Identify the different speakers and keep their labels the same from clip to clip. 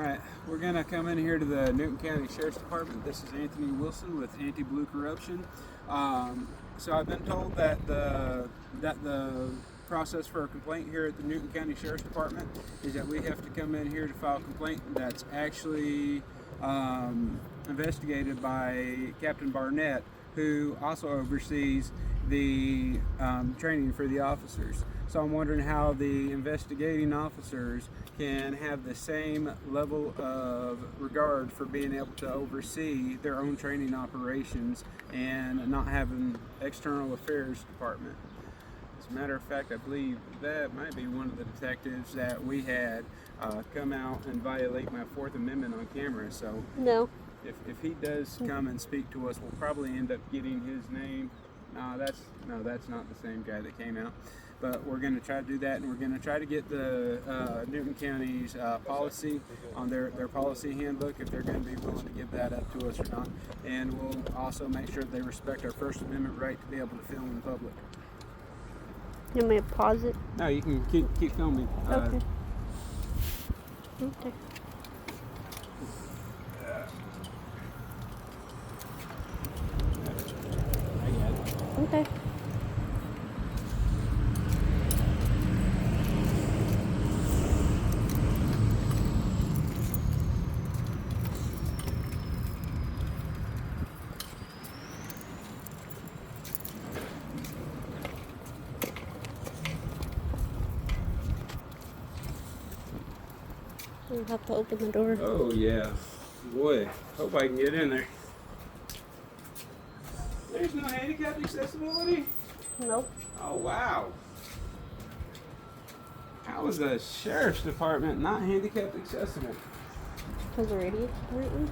Speaker 1: Alright, we're going to come in here to the Newton County Sheriff's Department. This is Anthony Wilson with Anti-Blue Corruption. So I've been told that the process for a complaint here at the Newton County Sheriff's Department is that we have to come in here to file a complaint that's actually investigated by Captain Barnett, who also oversees the training for the officers. So I'm wondering how the investigating officers can have the same level of regard for being able to oversee their own training operations and not having external affairs department. As a matter of fact, I believe that might be one of the detectives that we had come out and violate my Fourth Amendment on camera. So
Speaker 2: no.
Speaker 1: If he does come and speak to us, we'll probably end up getting his name. No, that's not the same guy that came out. But we're going to try to do that, and we're going to try to get the Newton County's policy on their policy handbook, if they're going to be willing to give that up to us or not. And we'll also make sure that they respect our First Amendment right to be able to film in public.
Speaker 2: You want me to pause it?
Speaker 1: No, you can keep filming.
Speaker 2: Okay. Okay. Okay. We'll have to open the door.
Speaker 1: Oh yeah, boy, hope I can get in there. There's no handicap accessibility?
Speaker 2: Nope.
Speaker 1: Oh wow. How is the sheriff's department not handicapped accessible?
Speaker 2: Because they're idiots, apparently.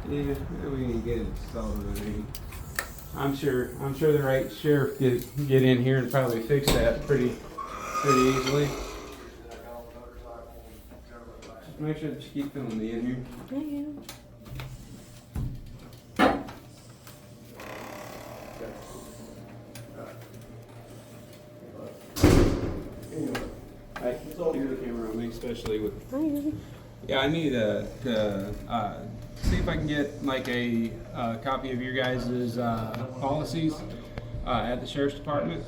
Speaker 1: Yeah, we need to get it installed on everything. I'm sure the right sheriff could get in here and probably fix that pretty easily. Just make sure that you keep filming me in here.
Speaker 2: Yeah.
Speaker 1: Hey, keep the camera on me, especially with.
Speaker 2: Hi.
Speaker 1: Yeah, I need to see if I can get like a copy of your guys' policies at the sheriff's department.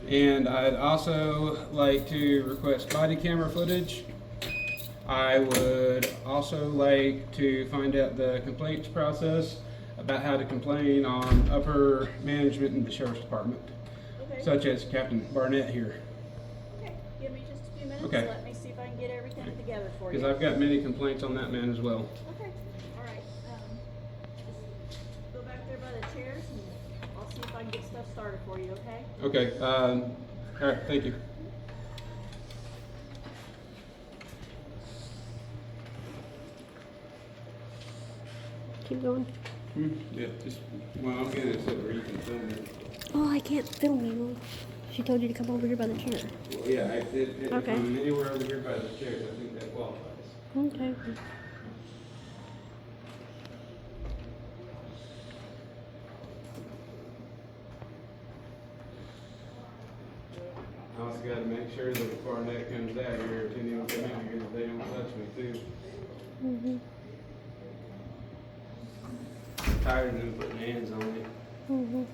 Speaker 1: And I'd also like to request body camera footage. I would also like to find out the complaints process about how to complain on upper management in the sheriff's department, such as Captain Barnett here.
Speaker 3: Okay, give me just a few minutes.
Speaker 1: Okay.
Speaker 3: Let me see if I can get everything together for you.
Speaker 1: Because I've got many complaints on that man as well.
Speaker 3: Okay, all right. Just go back there by the chairs and I'll see if I can get stuff started for you, okay?
Speaker 1: Okay, all right, thank you.
Speaker 2: Keep going.
Speaker 1: Yeah, just, well, I'll get it so where you can film it.
Speaker 2: Oh, I can't film you. She told you to come over here by the chair.
Speaker 1: Well, yeah, if
Speaker 2: Okay.
Speaker 1: I'm anywhere over here by the chairs, I think that qualifies.
Speaker 2: Okay.
Speaker 1: I also got to make sure that if Barnett comes out here, if anyone come out here, they don't touch me too.
Speaker 2: Mhm.
Speaker 1: I'm tired of them putting hands on me.
Speaker 2: Mhm.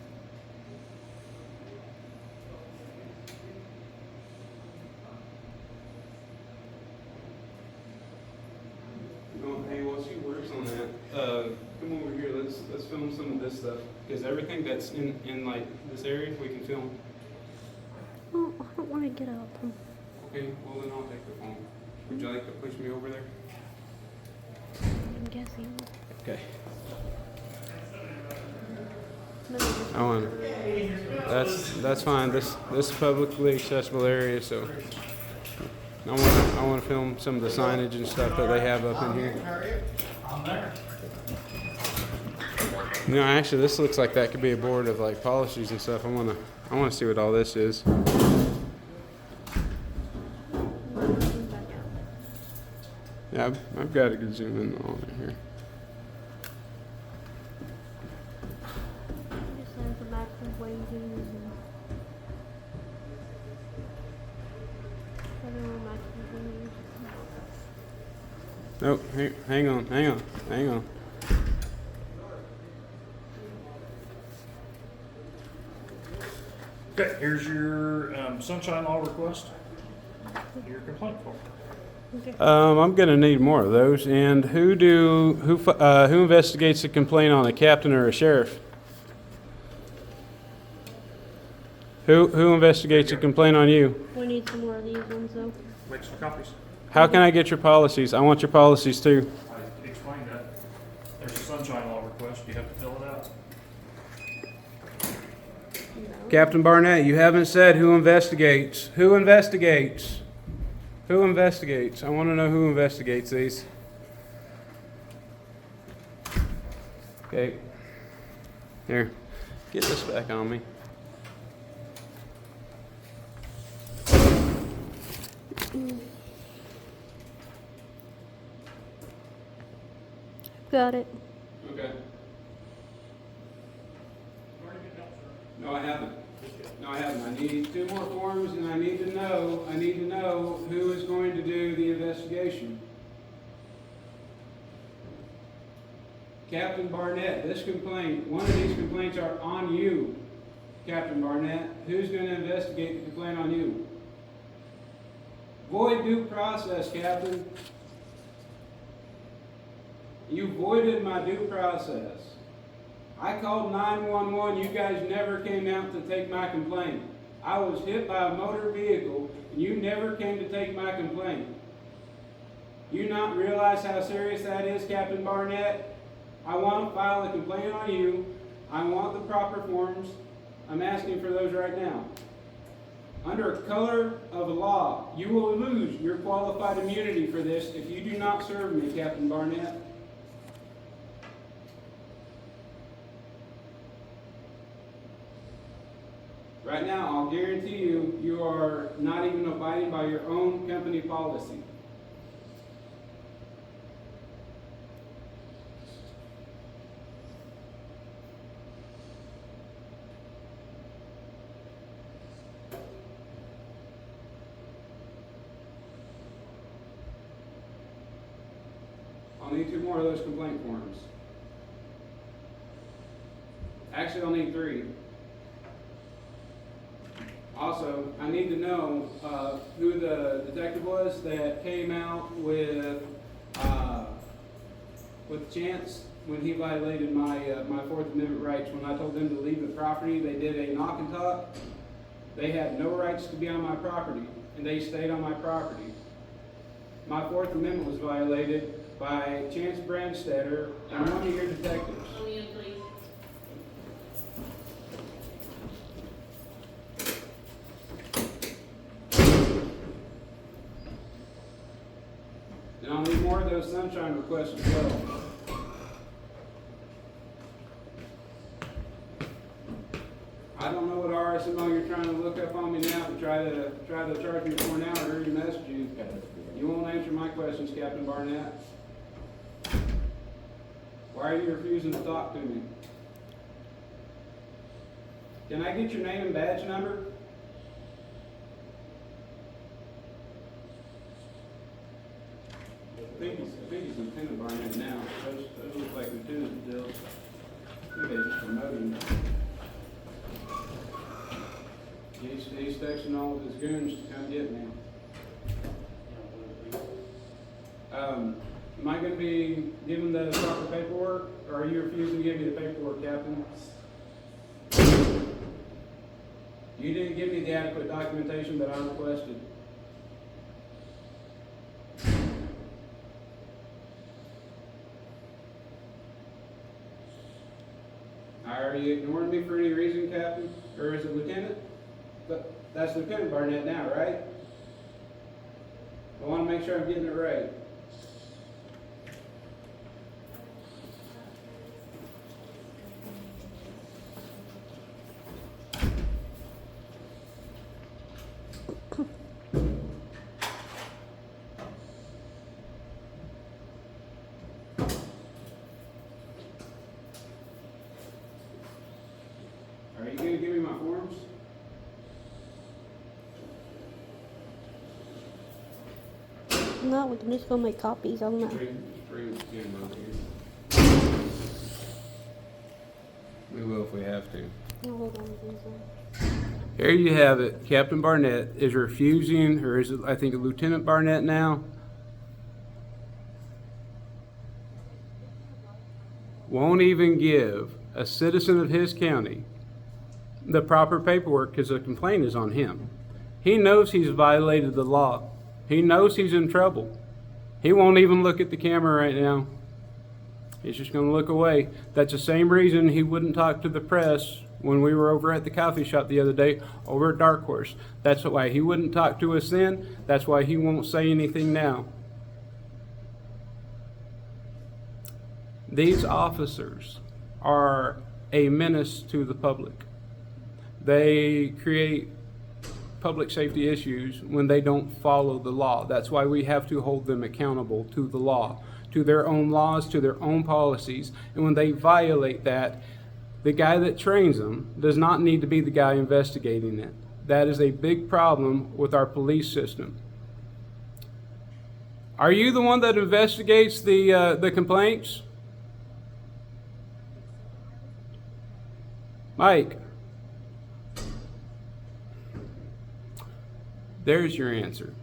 Speaker 1: Hey, while she works on that, come over here. Let's film some of this stuff because everything that's in like this area we can film.
Speaker 2: Oh, I don't want to get up.
Speaker 1: Okay, well then I'll take the phone. Would you like to push me over there?
Speaker 2: I'm guessing.
Speaker 1: Okay.
Speaker 2: No,
Speaker 1: I want. That's fine. This is publicly accessible area, so I want to film some of the signage and stuff that they have up in here. No, actually, this looks like that could be a board of like policies and stuff. I want to see what all this is. Yeah, I've got to zoom in on it here.
Speaker 2: Just there's the maximum wages and federal maximum wages.
Speaker 1: Nope. Hang on.
Speaker 4: Okay, here's your sunshine law request. Your complaint form.
Speaker 1: I'm gonna need more of those. And who investigates a complaint on a captain or a sheriff? Who investigates a complaint on you?
Speaker 2: We need some more of these ones though.
Speaker 4: Make some copies.
Speaker 1: How can I get your policies? I want your policies too.
Speaker 4: I explained that. There's a sunshine law request. You have to fill it out.
Speaker 1: Captain Barnett, you haven't said who investigates. Who investigates? Who investigates? I want to know who investigates these. Okay. Here. Get this back on me.
Speaker 2: Got it.
Speaker 1: Okay. No, I haven't. I need 2 more forms, and I need to know who is going to do the investigation. Captain Barnett, one of these complaints are on you. Captain Barnett, who's going to investigate the complaint on you? Void due process, Captain. You voided my due process. I called 911, you guys never came out to take my complaint. I was hit by a motor vehicle, and you never came to take my complaint. You not realize how serious that is, Captain Barnett? I want to file a complaint on you. I want the proper forms. I'm asking for those right now. Under color of law, you will lose your qualified immunity for this if you do not serve me, Captain Barnett. Right now, I'll guarantee you, you are not even abiding by your own company policy. I'll need 2 more of those complaint forms. Actually, I'll need 3. Also, I need to know who the detective was that came out with Chance when he violated my 4th Amendment rights. When I told them to leave the property, they did a knock and talk. They had no rights to be on my property, and they stayed on my property. My 4th Amendment was violated by Chance Brandstetter and one of your detectives. And I'll need more of those sunshine requests as well. I don't know what RSMO you're trying to look up on me now to try to charge me for now or urgent message you. You won't answer my questions, Captain Barnett. Why are you refusing to talk to me? Can I get your name and badge number? I think he's Lieutenant Barnett now. Those look like lieutenant deals. I think they just promoted him. He's texting all of his goons to come get me. Am I going to be given the proper paperwork, or are you refusing to give me the paperwork, Captain? You didn't give me the adequate documentation that I requested. Are you ignoring me for any reason, Captain? Or is it Lieutenant? But that's Lieutenant Barnett now, right? I want to make sure I'm getting it right. Are you going to give me my forms?
Speaker 2: not, we can just go make copies on that.
Speaker 1: We will if we have to.
Speaker 2: Oh, hold on, please.
Speaker 1: Here you have it. Captain Barnett is refusing, or is it, I think, Lieutenant Barnett now? Won't even give a citizen of his county the proper paperwork because the complaint is on him. He knows he's violated the law. He knows he's in trouble. He won't even look at the camera right now. He's just going to look away. That's the same reason he wouldn't talk to the press when we were over at the coffee shop the other day over at Dark Horse. That's why he wouldn't talk to us then. That's why he won't say anything now. These officers are a menace to the public. They create public safety issues when they don't follow the law. That's why we have to hold them accountable to the law, to their own laws, to their own policies. And when they violate that, the guy that trains them does not need to be the guy investigating it. That is a big problem with our police system. Are you the one that investigates the complaints? Mike. There's your answer.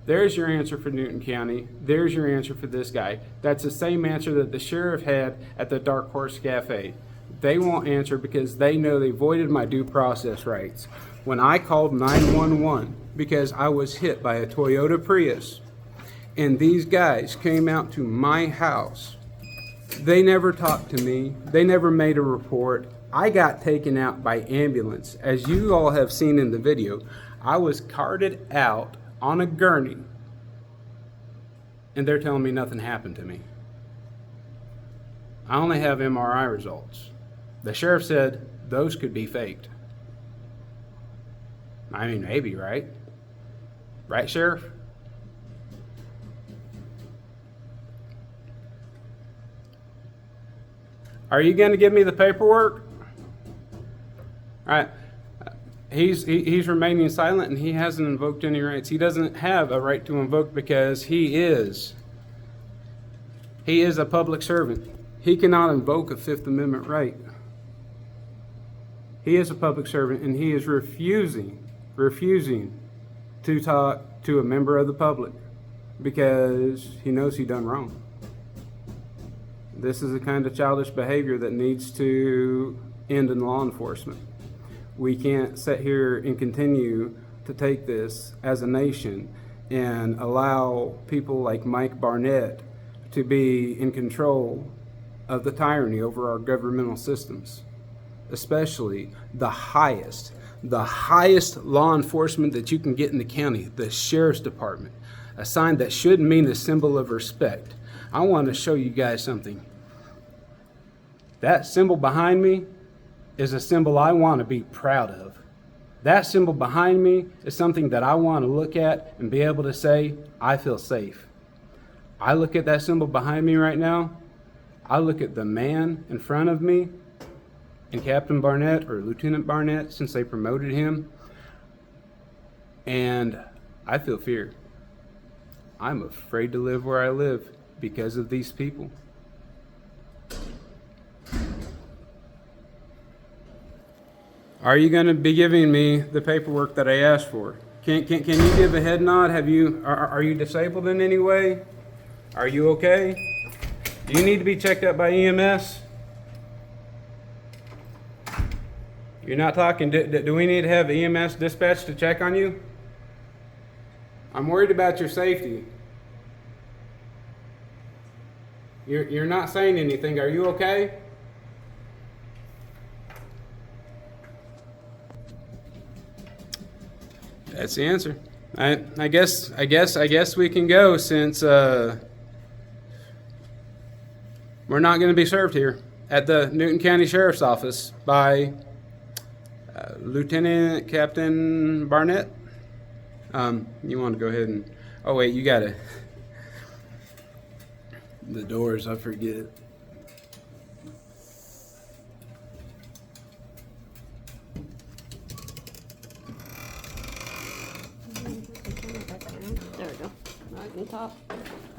Speaker 1: There's your answer for Newton County. There's your answer for this guy. That's the same answer that the sheriff had at the Dark Horse Cafe. They won't answer because they know they voided my due process rights. When I called 911 because I was hit by a Toyota Prius and these guys came out to my house, they never talked to me. They never made a report. I got taken out by ambulance. As you all have seen in the video, I was carted out on a gurney, and they're telling me nothing happened to me. I only have MRI results. The sheriff said those could be faked. I mean, maybe, right? Right, Sheriff? Are you going to give me the paperwork? All right. He's remaining silent, and he hasn't invoked any rights. He doesn't have a right to invoke because he is a public servant. He cannot invoke a Fifth Amendment right. He is a public servant, and he is refusing to talk to a member of the public because he knows he done wrong. This is the kind of childish behavior that needs to end in law enforcement. We can't sit here and continue to take this as a nation and allow people like Mike Barnett to be in control of the tyranny over our governmental systems, especially the highest law enforcement that you can get in the county, the sheriff's department, a sign that should mean a symbol of respect. I want to show you guys something. That symbol behind me is a symbol I want to be proud of. That symbol behind me is something that I want to look at and be able to say, I feel safe. I look at that symbol behind me right now. I look at the man in front of me and Captain Barnett or Lieutenant Barnett since they promoted him, and I feel fear. I'm afraid to live where I live because of these people. Are you going to be giving me the paperwork that I asked for? Can you give a head nod? Are you disabled in any way? Are you okay? Do you need to be checked out by EMS? You're not talking. Do we need to have EMS dispatch to check on you? I'm worried about your safety. You're not saying anything. Are you okay? That's the answer. I guess we can go since we're not going to be served here at the Newton County Sheriff's Office by Lieutenant Captain Barnett. You want to go ahead and... Oh, wait, you got to... The doors, I forget.
Speaker 2: There we go. Now I can talk.